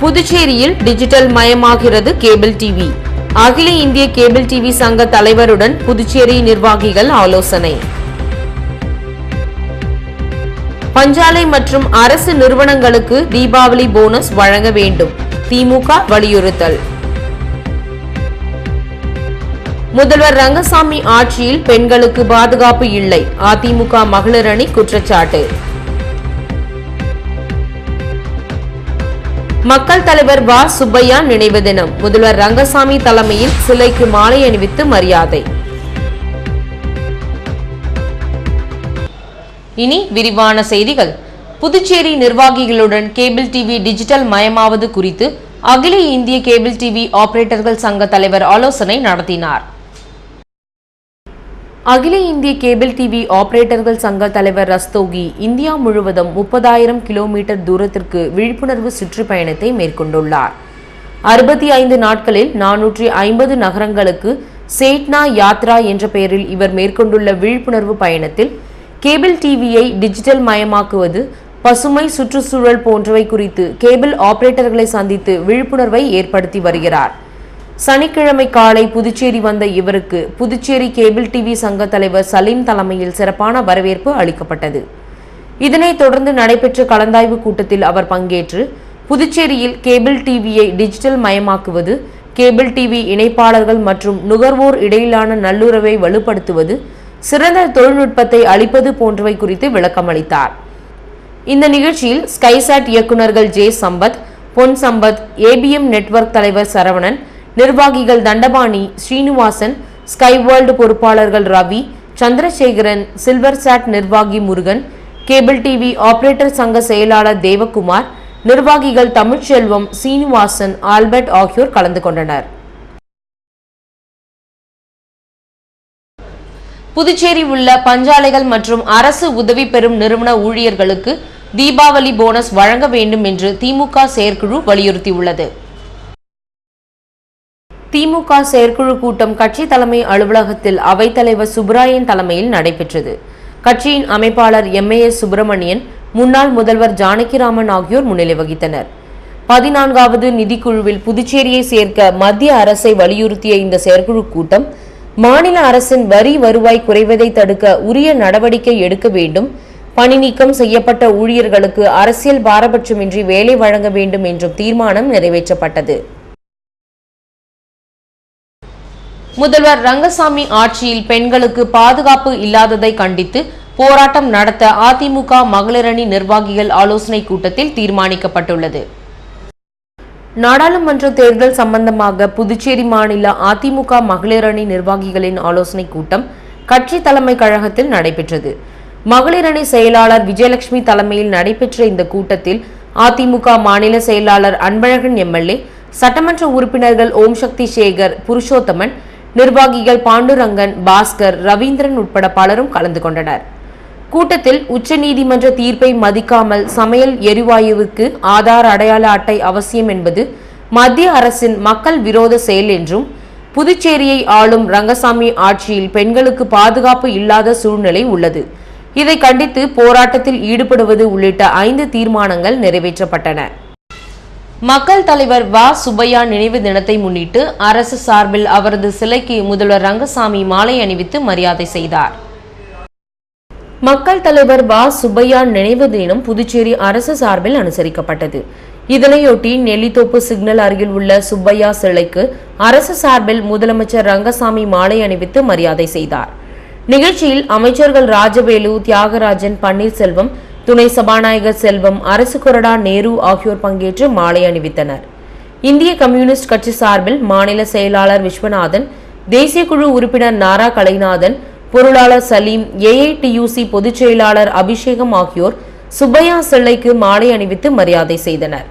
புதுச்சேரியில் digital மயமாகிறது cable TV. அகில இந்திய கேபிள் டிவி சங்க தலைவருடன் புதுச்சேரி நிர்வாகிகள் ஆலோசனை. பஞ்சாலை மற்றும் அரசு நிறுவனங்களுக்கு தீபாவளி போனஸ் வழங்க வேண்டும், திமுக வலியுறுத்தல். முதல்வர் ரங்கசாமி ஆட்சியில் பெண்களுக்கு பாதுகாப்பு இல்லை, அதிமுக மகளிர் அணி குற்றச்சாட்டு. மக்கள் தலைவர் வ. சுப்பையா நினைவு தினம். முதல்வர் ரங்கசாமி தலைமையில் சிலைக்கு மாலை அணிவித்து மரியாதை. இனி விரிவான செய்திகள். புதுச்சேரி நிர்வாகிகளுடன் கேபிள் டிவி டிஜிட்டல் மயமாவது குறித்து அகில இந்திய கேபிள் டிவி ஆபரேட்டர்கள் சங்க தலைவர் ஆலோசனை நடத்தினார். அகில இந்திய கேபிள் டிவி ஆபரேட்டர்கள் சங்க தலைவர் ரஸ்தோகி இந்தியா முழுவதும் 30,000 கிலோமீட்டர் தூரத்திற்கு விழிப்புணர்வு சுற்றுப்பயணத்தை மேற்கொண்டுள்ளார். 65 நாட்களில் 450 நகரங்களுக்கு சேட்னா யாத்ரா என்ற பெயரில் இவர் மேற்கொண்டுள்ள விழிப்புணர்வு பயணத்தில் கேபிள் டிவியை டிஜிட்டல் மயமாக்குவது, பசுமை, சுற்றுச்சூழல் போன்றவை குறித்து கேபிள் ஆபரேட்டர்களை சந்தித்து விழிப்புணர்வை ஏற்படுத்தி வருகிறார். சனிக்கிழமை காலை புதுச்சேரி வந்த இவருக்கு புதுச்சேரி கேபிள் டிவி சங்க தலைவர் சலீம் தலைமையில் சிறப்பான வரவேற்பு அளிக்கப்பட்டது. இதனைத் தொடர்ந்து நடைபெற்ற கலந்தாய்வு கூட்டத்தில் அவர் பங்கேற்று புதுச்சேரியில் கேபிள் டிவியை டிஜிட்டல் மயமாக்குவது, கேபிள் டிவி இணைப்பாளர்கள் மற்றும் நுகர்வோர் இடையிலான நல்லுறவை வலுப்படுத்துவது, சிறந்த தொழில்நுட்பத்தை அளிப்பது போன்றவை குறித்து விளக்கமளித்தார். இந்த நிகழ்ச்சியில் ஸ்கைசாட் இயக்குநர்கள் ஜே. சம்பத், பொன் சம்பத், ஏபிஎம் நெட்வொர்க் தலைவர் சரவணன், நிர்வாகிகள் தண்டபாணி, ஸ்ரீனிவாசன், ஸ்கை வேர்ல்டு பொறுப்பாளர்கள் ரவி, சந்திரசேகரன், சில்வர் சாட் நிர்வாகி முருகன், கேபிள் டிவி ஆபரேட்டர் சங்க செயலாளர் தேவகுமார், நிர்வாகிகள் தமிழ்ச்செல்வம், சீனிவாசன், ஆல்பர்ட் ஆகியோர் கலந்து கொண்டனர். புதுச்சேரி உள்ள பஞ்சாலைகள் மற்றும் அரசு உதவி பெறும் நிறுவன ஊழியர்களுக்கு தீபாவளி போனஸ் வழங்க வேண்டும் என்று திமுக செயற்குழு வலியுறுத்தியுள்ளது. திமுக செயற்குழு கூட்டம் கட்சி தலைமை அலுவலகத்தில் அவைத்தலைவர் சுப்ராயன் தலைமையில் நடைபெற்றது. கட்சியின் அமைப்பாளர் எம்.ஏ.எஸ். சுப்பிரமணியன், முன்னாள் முதல்வர் ஜானகிராமன் ஆகியோர் முன்னிலை வகித்தனர். 14வது நிதிக்குழுவில் புதுச்சேரியை சேர்க்க மத்திய அரசை வலியுறுத்திய இந்த செயற்குழு கூட்டம் மாநில அரசின் வரி வருவாய் குறைவதை தடுக்க உரிய நடவடிக்கை எடுக்க வேண்டும், பணி நீக்கம் செய்யப்பட்ட ஊழியர்களுக்கு அரசியல் பாரபட்சமின்றி வேலை வழங்க வேண்டும் என்றும் தீர்மானம் நிறைவேற்றப்பட்டது. முதல்வர் ரங்கசாமி ஆட்சியில் பெண்களுக்கு பாதுகாப்பு இல்லாததை கண்டித்து போராட்டம் நடத்த அதிமுக மகளிர் அணி நிர்வாகிகள் ஆலோசனை கூட்டத்தில் தீர்மானிக்கப்பட்டுள்ளது. நாடாளுமன்ற தேர்தல் சம்பந்தமாக புதுச்சேரி மாநில அதிமுக மகளிர் அணி நிர்வாகிகளின் ஆலோசனை கூட்டம் கட்சி தலைமை கழகத்தில் நடைபெற்றது. மகளிர் அணி செயலாளர் விஜயலட்சுமி தலைமையில் நடைபெற்ற இந்த கூட்டத்தில் அதிமுக மாநில செயலாளர் அன்பழகன் எம்எல்ஏ, சட்டமன்ற உறுப்பினர்கள் ஓம் சக்தி சேகர், புருஷோத்தமன், நிர்வாகிகள் பாண்டுரங்கன், பாஸ்கர், ரவீந்திரன் உட்பட பலரும் கலந்து கொண்டனர். கூட்டத்தில் உச்சநீதிமன்ற தீர்ப்பை மதிக்காமல் சமையல் எரிவாயுவுக்கு ஆதார் அடையாள அட்டை அவசியம் என்பது மத்திய அரசின் மக்கள் விரோத செயல் என்றும், புதுச்சேரியை ஆளும் ரங்கசாமி ஆட்சியில் பெண்களுக்கு பாதுகாப்பு இல்லாத சூழ்நிலை உள்ளது, இதை கண்டித்து போராட்டத்தில் ஈடுபடுவது உள்ளிட்ட 5 தீர்மானங்கள் நிறைவேற்றப்பட்டன. மக்கள் தலைவர் வ. சுப்பையா நினைவு தினத்தை முன்னிட்டு அரசு சார்பில் அவரது சிலைக்கு முதல்வர் ரங்கசாமி மாலை அணிவித்து மரியாதை செய்தார். மக்கள் தலைவர் வ. சுப்பையா நினைவு தினம் புதுச்சேரி அரசு சார்பில் அனுசரிக்கப்பட்டது. இதனையொட்டி நெல்லித்தோப்பு சிக்னல் அருகில் உள்ள சுப்பையா சிலைக்கு அரசு சார்பில் முதலமைச்சர் ரங்கசாமி மாலை அணிவித்து மரியாதை செய்தார். நிகழ்ச்சியில் அமைச்சர்கள் ராஜவேலு, தியாகராஜன், பன்னீர்செல்வம், துணை சபாநாயகர் செல்வம், அரசு கொறடா நேரு ஆகியோர் பங்கேற்று மாலை அணிவித்தனர். இந்திய கம்யூனிஸ்ட் கட்சி சார்பில் மாநில செயலாளர் விஸ்வநாதன், தேசிய குழு உறுப்பினர் நாரா கலைநாதன், பொருளாளர் சலீம், ஏஐடியூசி பொதுச் செயலாளர் அபிஷேகம் ஆகியோர் சுப்பையா சிலைக்கு மாலை அணிவித்து மரியாதை செய்தனர்.